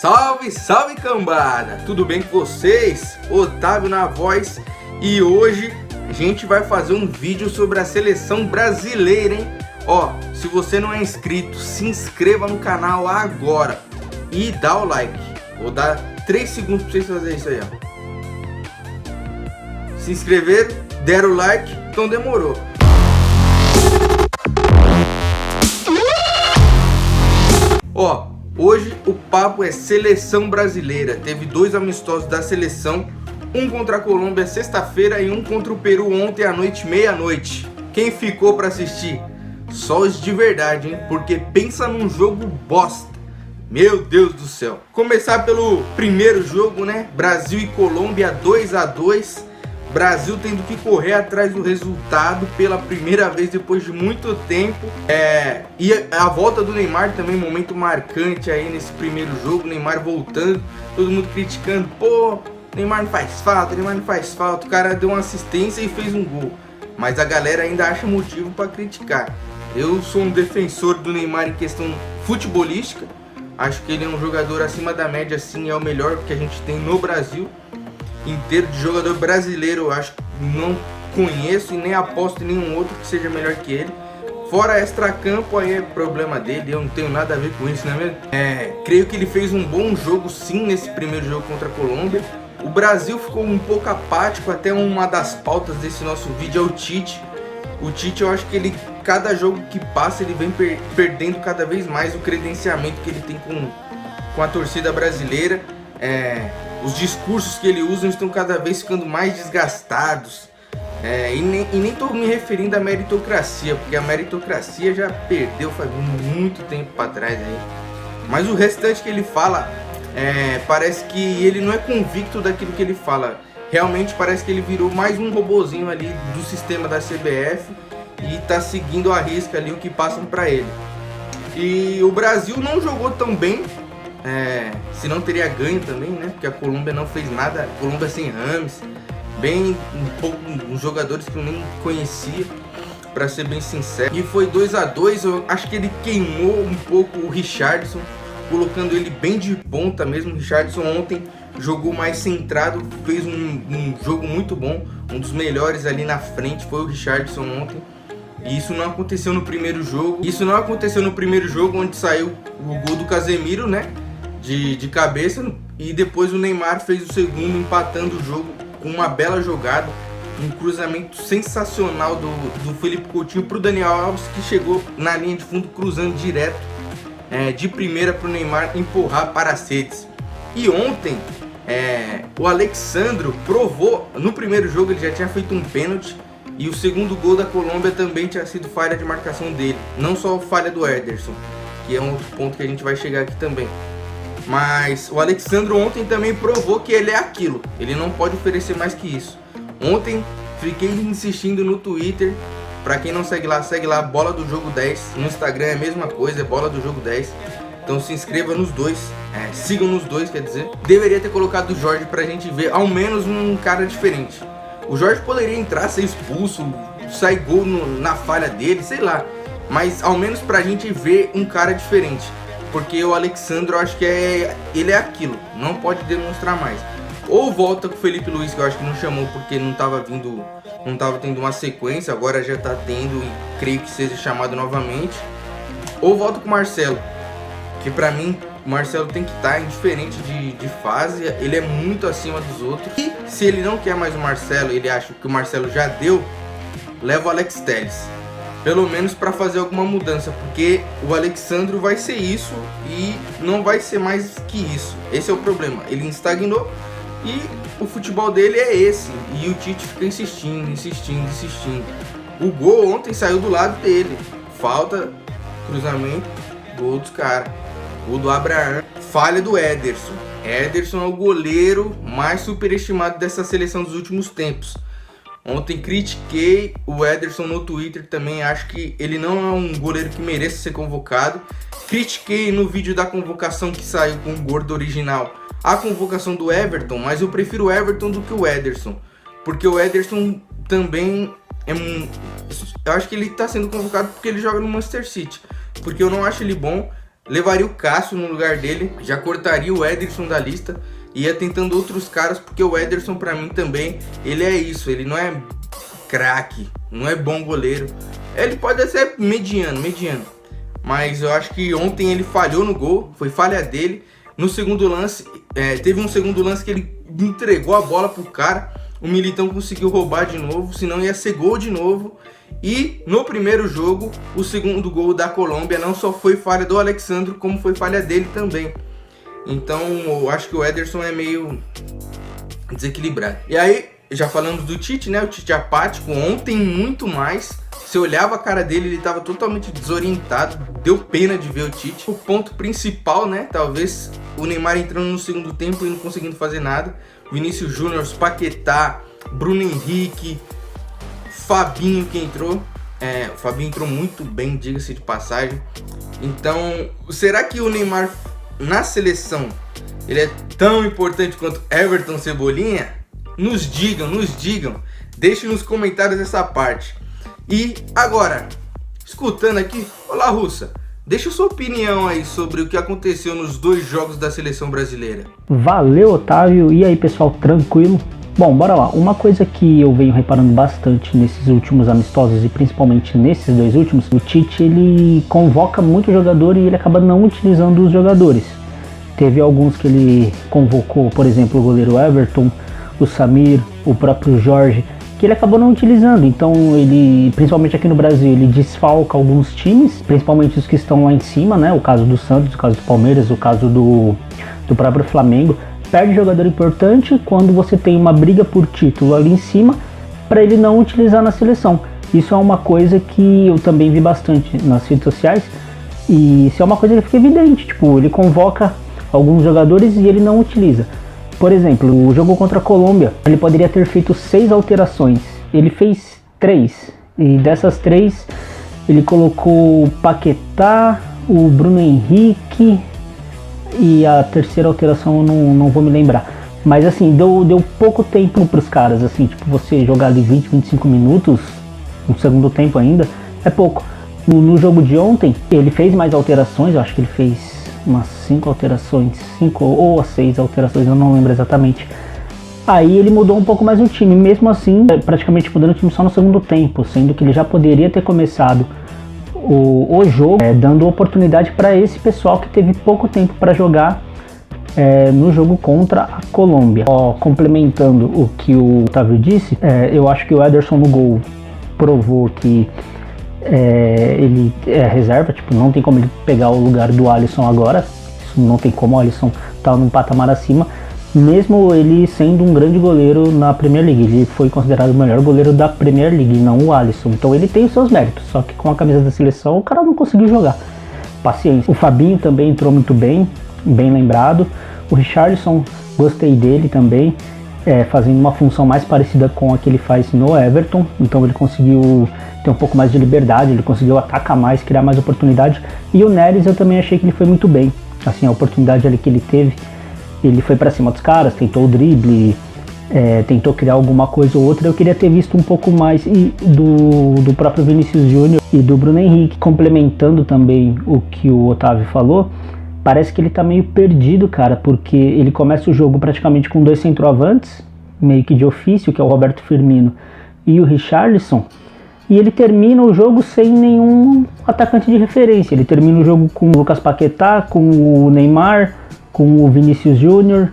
Salve, salve cambada! Tudo bem com vocês? Otávio na voz e hoje a gente vai fazer um vídeo sobre a seleção brasileira, hein? Ó, se você não é inscrito, se inscreva no canal agora e dá o like. Vou dar 3 segundos pra vocês fazerem isso aí, ó. Se inscreveram, deram o like, então demorou. Ó, hoje o papo é seleção brasileira. Teve 2 amistosos da seleção, um contra a Colômbia sexta-feira e um contra o Peru ontem à noite, meia-noite. Quem ficou pra assistir? Só os de verdade, hein? Porque pensa num jogo bosta. Meu Deus do céu. Começar pelo primeiro jogo, né? Brasil e Colômbia 2-2. Brasil tendo que correr atrás do resultado pela primeira vez depois de muito tempo. E a volta do Neymar também, momento marcante aí nesse primeiro jogo. Neymar voltando, todo mundo criticando. Pô, Neymar não faz falta, Neymar não faz falta. O cara deu uma assistência e fez um gol. Mas a galera ainda acha motivo para criticar. Eu sou um defensor do Neymar em questão futebolística. Acho que ele é um jogador acima da média, assim, é o melhor que a gente tem no Brasil inteiro. De jogador brasileiro, eu acho que não conheço e nem aposto em nenhum outro que seja melhor que ele. Fora extracampo, aí é problema dele, eu não tenho nada a ver com isso, não é mesmo? Creio que ele fez um bom jogo sim nesse primeiro jogo contra a Colômbia. O Brasil ficou um pouco apático, até uma das pautas desse nosso vídeo é o Tite. O Tite, eu acho que ele, cada jogo que passa, ele vem perdendo cada vez mais o credenciamento que ele tem com a torcida brasileira. Os discursos que ele usa estão cada vez ficando mais desgastados. E nem estou me referindo à meritocracia, porque a meritocracia já perdeu faz muito tempo para trás aí. Mas o restante que ele fala, parece que ele não é convicto daquilo que ele fala. Realmente parece que ele virou mais um robozinho ali do sistema da CBF e tá seguindo à risca ali o que passam para ele. E o Brasil não jogou tão bem, se não teria ganho também, né? Porque a Colômbia não fez nada, a Colômbia sem Rames, bem uns jogadores que eu nem conhecia, para ser bem sincero. E foi 2-2, eu acho que ele queimou um pouco o Richarlison, colocando ele bem de ponta mesmo. O Richarlison ontem jogou mais centrado, fez um jogo muito bom, um dos melhores ali na frente foi o Richarlison ontem. E isso não aconteceu no primeiro jogo. Onde saiu o gol do Casemiro, né? De cabeça. E depois o Neymar fez o segundo, empatando o jogo com uma bela jogada. Um cruzamento sensacional do Felipe Coutinho para o Daniel Alves, que chegou na linha de fundo cruzando direto de primeira para o Neymar empurrar para as redes. E ontem o Alexandro provou, no primeiro jogo ele já tinha feito um pênalti, e o segundo gol da Colômbia também tinha sido falha de marcação dele, não só falha do Ederson, que é um outro ponto que a gente vai chegar aqui também. Mas o Alexandro ontem também provou que ele é aquilo, ele não pode oferecer mais que isso. Ontem fiquei insistindo no Twitter, pra quem não segue lá, Bola do Jogo 10, no Instagram é a mesma coisa, é Bola do Jogo 10. Então se inscreva nos dois, sigam nos dois, quer dizer. Deveria ter colocado o Jorge pra gente ver ao menos um cara diferente. O Jorge poderia entrar, ser expulso, sair gol na falha dele, sei lá. Mas ao menos pra gente ver um cara diferente. Porque o Alexandre, eu acho que ele é aquilo, não pode demonstrar mais. Ou volta com o Felipe Luiz, que eu acho que não chamou porque não tava tendo uma sequência, agora já tá tendo e creio que seja chamado novamente. Ou volta com o Marcelo, que pra mim o Marcelo tem que estar indiferente de fase, ele é muito acima dos outros. E se ele não quer mais o Marcelo, ele acha que o Marcelo já deu, leva o Alex Telles, pelo menos para fazer alguma mudança, porque o Alexandro vai ser isso e não vai ser mais que isso. Esse é o problema, ele estagnou e o futebol dele é esse, e o Tite fica insistindo. O gol ontem saiu do lado dele, falta, cruzamento, gol dos caras. O do Abraham, falha do Ederson. Ederson é o goleiro mais superestimado dessa seleção dos últimos tempos. Ontem critiquei o Ederson no Twitter também, acho que ele não é um goleiro que mereça ser convocado. Critiquei no vídeo da convocação que saiu com o gordo original a convocação do Everton, mas eu prefiro o Everton do que o Ederson, porque o Ederson também eu acho que ele está sendo convocado porque ele joga no Manchester City, porque eu não acho ele bom. levaria o Cássio no lugar dele, já cortaria o Ederson da lista, ia tentando outros caras, porque o Ederson pra mim também, ele é isso, ele não é craque, não é bom goleiro, ele pode ser mediano, mas eu acho que ontem ele falhou no gol, foi falha dele. No segundo lance, teve um segundo lance que ele entregou a bola pro cara, o Militão conseguiu roubar de novo, senão ia ser gol de novo. E no primeiro jogo, o segundo gol da Colômbia não só foi falha do Alexandro, como foi falha dele também. Então eu acho que o Ederson é meio desequilibrado. E aí, já falando do Tite, né? O Tite apático, ontem muito mais. Você olhava a cara dele, ele estava totalmente desorientado. Deu pena de ver o Tite. O ponto principal, né? Talvez o Neymar entrando no segundo tempo e não conseguindo fazer nada. Vinícius Júnior, Paquetá, Bruno Henrique, Fabinho que entrou. O Fabinho entrou muito bem, diga-se de passagem. Então, será que o Neymar na seleção ele é tão importante quanto Everton Cebolinha? Nos digam. Deixem nos comentários essa parte. E agora, escutando aqui, olá Russa, deixa sua opinião aí sobre o que aconteceu nos 2 jogos da seleção brasileira. Valeu, Otávio. E aí, pessoal, tranquilo? Bom, bora lá. Uma coisa que eu venho reparando bastante nesses últimos amistosos e principalmente nesses 2 últimos, o Tite ele convoca muito jogador e ele acaba não utilizando os jogadores. Teve alguns que ele convocou, por exemplo, o goleiro Everton, o Samir, o próprio Jorge, que ele acabou não utilizando. Então ele, principalmente aqui no Brasil, ele desfalca alguns times, principalmente os que estão lá em cima, né? O caso do Santos, o caso do Palmeiras, o caso do próprio Flamengo. Perde jogador importante quando você tem uma briga por título ali em cima, para ele não utilizar na seleção. Isso é uma coisa que eu também vi bastante nas redes sociais, e isso é uma coisa que fica evidente, tipo, ele convoca alguns jogadores e ele não utiliza. Por exemplo, o jogo contra a Colômbia, ele poderia ter feito 6 alterações, ele fez 3, e dessas 3 ele colocou o Paquetá, o Bruno Henrique e a terceira alteração eu não vou me lembrar. Mas assim, deu pouco tempo pros caras, assim, tipo, você jogar ali 20, 25 minutos, no segundo tempo ainda, é pouco. No jogo de ontem, ele fez mais alterações, eu acho que ele fez umas 5 alterações, 5 ou 6 alterações, eu não lembro exatamente. Aí ele mudou um pouco mais o time, mesmo assim, praticamente mudando o time só no segundo tempo, sendo que ele já poderia ter começado o jogo, dando oportunidade para esse pessoal que teve pouco tempo para jogar no jogo contra a Colômbia. Complementando o que o Otávio disse, eu acho que o Ederson no gol provou que ele é reserva, tipo, não tem como ele pegar o lugar do Alisson agora, isso não tem como, o Alisson tá num patamar acima, mesmo ele sendo um grande goleiro na Premier League, ele foi considerado o melhor goleiro da Premier League, não o Alisson, então ele tem os seus méritos, só que com a camisa da seleção o cara não conseguiu jogar, paciência. O Fabinho também entrou muito bem lembrado, o Richarlison, gostei dele também, fazendo uma função mais parecida com a que ele faz no Everton, então ele conseguiu ter um pouco mais de liberdade, ele conseguiu atacar mais, criar mais oportunidade, e o Neres eu também achei que ele foi muito bem, assim, a oportunidade ali que ele teve, ele foi pra cima dos caras, tentou o drible, tentou criar alguma coisa ou outra. Eu queria ter visto um pouco mais do próprio Vinícius Júnior e do Bruno Henrique, complementando também o que o Otávio falou. Parece que ele tá meio perdido, cara, porque ele começa o jogo praticamente com 2 centroavantes, meio que de ofício, que é o Roberto Firmino e o Richarlison, e ele termina o jogo sem nenhum atacante de referência. Ele termina o jogo com o Lucas Paquetá, com o Neymar, com o Vinícius Júnior,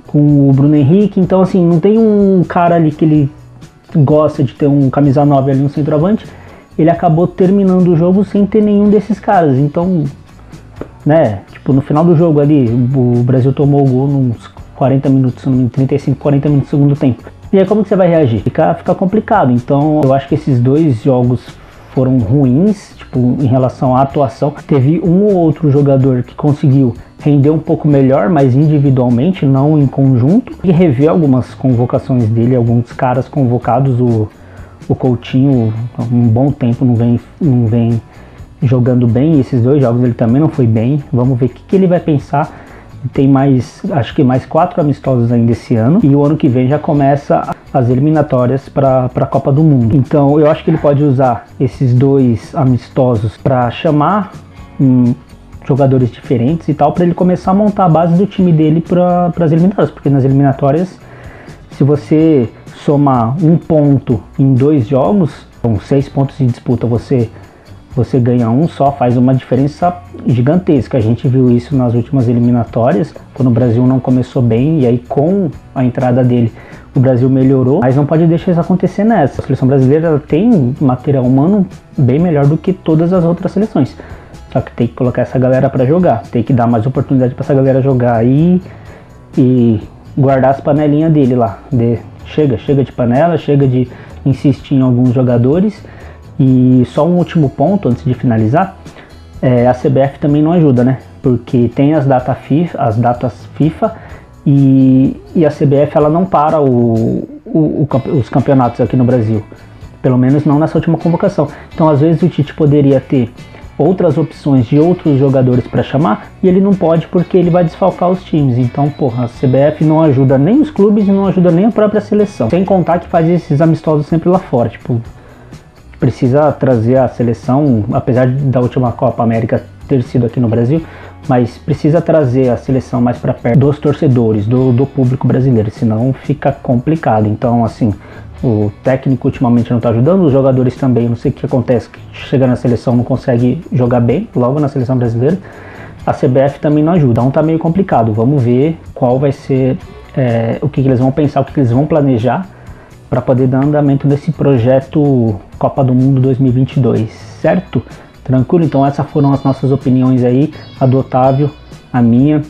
com o Bruno Henrique. Então assim, não tem um cara ali que ele gosta de ter um camisa 9 ali no centroavante. Ele acabou terminando o jogo sem ter nenhum desses caras. Então, né, tipo, no final do jogo ali, o Brasil tomou o gol nos 40 minutos, 35, 40 minutos do segundo tempo. E aí como que você vai reagir? Fica complicado. Então eu acho que esses 2 jogos foram ruins, tipo, em relação à atuação. Teve um ou outro jogador que conseguiu render um pouco melhor, mas individualmente, não em conjunto. E rever algumas convocações dele, alguns caras convocados. O Coutinho, um bom tempo não vem jogando bem. Esses 2 jogos ele também não foi bem. Vamos ver o que ele vai pensar. Tem acho que mais 4 amistosos ainda esse ano, e o ano que vem já começa as eliminatórias para a Copa do Mundo. Então eu acho que ele pode usar esses 2 amistosos para chamar jogadores diferentes e tal, para ele começar a montar a base do time dele para as eliminatórias, porque nas eliminatórias, se você somar 1 ponto em 2 jogos, com 6 pontos de disputa, você ganha um só, faz uma diferença gigantesca. A gente viu isso nas últimas eliminatórias, quando o Brasil não começou bem, e aí com a entrada dele o Brasil melhorou, mas não pode deixar isso acontecer nessa. A seleção brasileira tem material humano bem melhor do que todas as outras seleções, só que tem que colocar essa galera para jogar, tem que dar mais oportunidade para essa galera jogar e guardar as panelinhas dele lá. Chega de panela, chega de insistir em alguns jogadores. E só um último ponto antes de finalizar, a CBF também não ajuda, né? Porque tem as datas FIFA e a CBF ela não para os campeonatos aqui no Brasil, pelo menos não nessa última convocação. Então às vezes o Tite poderia ter outras opções de outros jogadores para chamar e ele não pode porque ele vai desfalcar os times. Então, porra, a CBF não ajuda nem os clubes e não ajuda nem a própria seleção. Sem contar que faz esses amistosos sempre lá fora, tipo, precisa trazer a seleção, apesar da última Copa América ter sido aqui no Brasil, mas precisa trazer a seleção mais para perto dos torcedores, do público brasileiro, senão fica complicado. Então, assim, o técnico ultimamente não está ajudando, os jogadores também, não sei o que acontece, que chega na seleção não consegue jogar bem, logo na seleção brasileira. A CBF também não ajuda, então tá meio complicado. Vamos ver qual vai ser, o que eles vão pensar, o que eles vão planejar para poder dar andamento desse projeto Copa do Mundo 2022, certo? Tranquilo? Então essas foram as nossas opiniões aí, a do Otávio, a minha,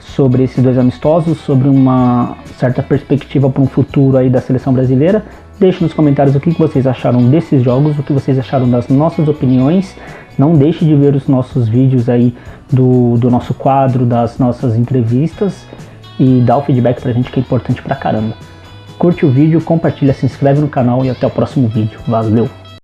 sobre esses 2 amistosos, sobre uma certa perspectiva para um futuro aí da seleção brasileira. Deixe nos comentários o que vocês acharam desses jogos, o que vocês acharam das nossas opiniões. Não deixe de ver os nossos vídeos aí do nosso quadro, das nossas entrevistas, e dá o feedback pra gente, que é importante pra caramba. Curte o vídeo, compartilha, se inscreve no canal e até o próximo vídeo. Valeu!